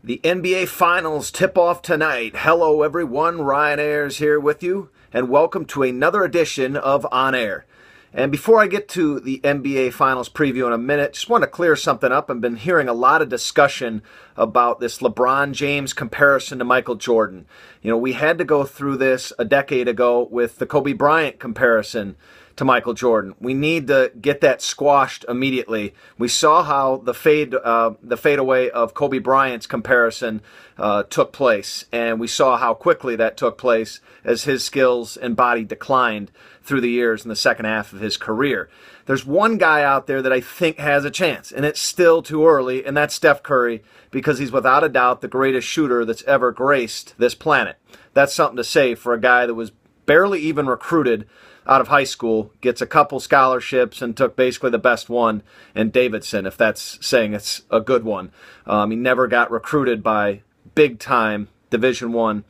The NBA Finals tip-off tonight. Hello, everyone. Ryan Ayers here with you, and welcome to another edition of On-Ayer. And before I get to the NBA Finals preview in a minute, just want to clear something up. I've been hearing a lot of discussion about this LeBron James comparison to Michael Jordan. You know, we had to go through this a decade ago with the Kobe Bryant comparison to Michael Jordan. We need to get that squashed immediately. We saw how the fadeaway of Kobe Bryant's comparison took place, and we saw how quickly that took place as his skills and body declined through the years in the second half of his career. There's one guy out there that I think has a chance, and it's still too early, and that's Steph Curry, because he's without a doubt the greatest shooter that's ever graced this planet. That's something to say for a guy that was barely even recruited out of high school, gets a couple scholarships, and took basically the best one in Davidson, if that's saying it's a good one. He never got recruited by big-time Division I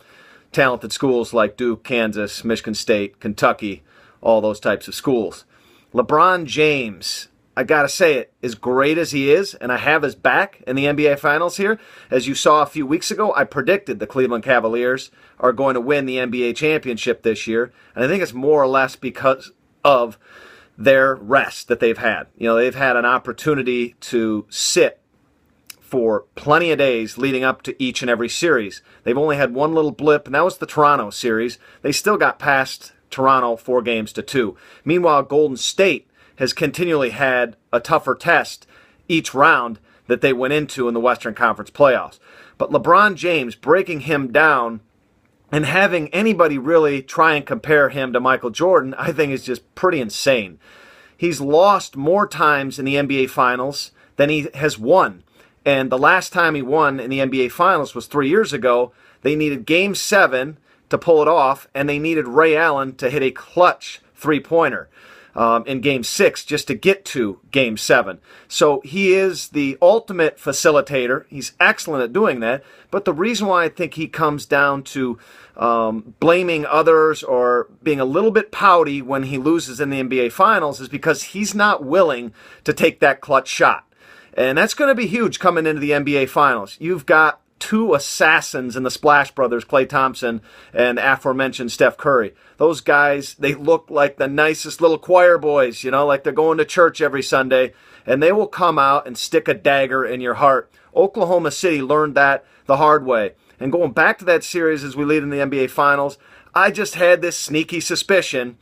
talented schools like Duke, Kansas, Michigan State, Kentucky, all those types of schools. LeBron James, I gotta say it, as great as he is, and I have his back in the NBA Finals here, as you saw a few weeks ago, I predicted the Cleveland Cavaliers are going to win the NBA championship this year, and I think it's more or less because of their rest that they've had. You know, they've had an opportunity to sit for plenty of days leading up to each and every series. They've only had one little blip, and that was the Toronto series. They still got past Toronto 4-2. Meanwhile, Golden State has continually had a tougher test each round that they went into in the Western Conference playoffs. But LeBron James breaking him down and having anybody really try and compare him to Michael Jordan, I think is just pretty insane. He's lost more times in the NBA Finals than he has won. And the last time he won in the NBA Finals was 3 years ago. They needed Game 7 to pull it off, and they needed Ray Allen to hit a clutch three-pointer in Game 6 just to get to Game 7. So he is the ultimate facilitator. He's excellent at doing that. But the reason why I think he comes down to blaming others or being a little bit pouty when he loses in the NBA Finals is because he's not willing to take that clutch shot. And that's going to be huge coming into the NBA Finals. You've got two assassins in the Splash Brothers, Klay Thompson and aforementioned Steph Curry. Those guys, they look like the nicest little choir boys, you know, like they're going to church every Sunday, and they will come out and stick a dagger in your heart. Oklahoma City learned that the hard way. And going back to that series as we lead in the NBA Finals, I just had this sneaky suspicion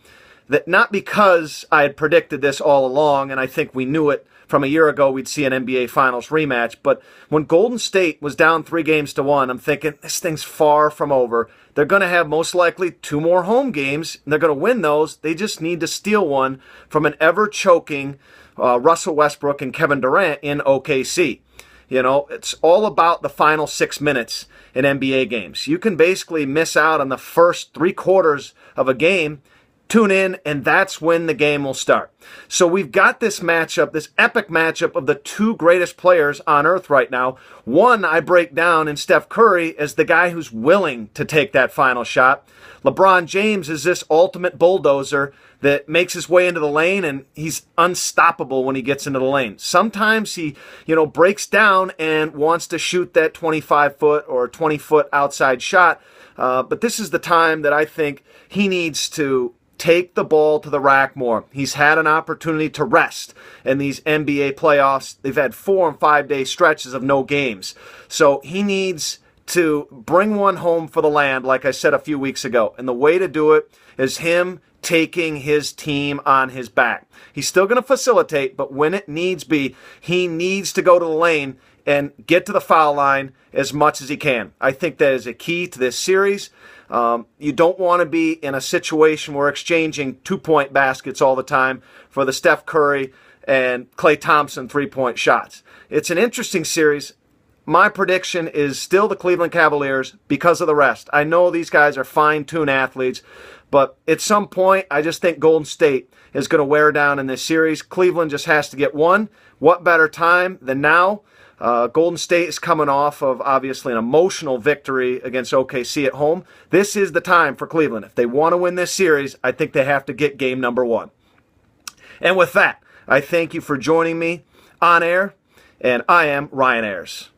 that not because I had predicted this all along, and I think we knew it from a year ago we'd see an NBA Finals rematch, but when Golden State was down 3-1, I'm thinking, this thing's far from over. They're going to have most likely 2 more home games, and they're going to win those. They just need to steal one from an ever-choking Russell Westbrook and Kevin Durant in OKC. You know, it's all about the final 6 minutes in NBA games. You can basically miss out on the first 3/4 of a game, tune in, and that's when the game will start. So we've got this matchup, this epic matchup of the 2 greatest players on earth right now. One I break down in Steph Curry as the guy who's willing to take that final shot. LeBron James is this ultimate bulldozer that makes his way into the lane, and he's unstoppable when he gets into the lane. Sometimes he, breaks down and wants to shoot that 25-foot or 20-foot outside shot. But this is the time that I think he needs to take the ball to the rack more. He's had an opportunity to rest in these NBA playoffs. They've had 4 and 5 day stretches of no games. So he needs to bring one home for the land, like I said a few weeks ago. And the way to do it is him taking his team on his back. He's still going to facilitate, but when it needs be, he needs to go to the lane and get to the foul line as much as he can. I think that is a key to this series. You don't want to be in a situation where exchanging 2-point baskets all the time for the Steph Curry and Klay Thompson 3-point shots. It's an interesting series. My prediction is still the Cleveland Cavaliers because of the rest. I know these guys are fine-tuned athletes, but at some point, I just think Golden State is going to wear down in this series. Cleveland just has to get one. What better time than now? Golden State is coming off of, obviously, an emotional victory against OKC at home. This is the time for Cleveland. If they want to win this series, I think they have to get game number 1. And with that, I thank you for joining me on air, and I am Ryan Ayers.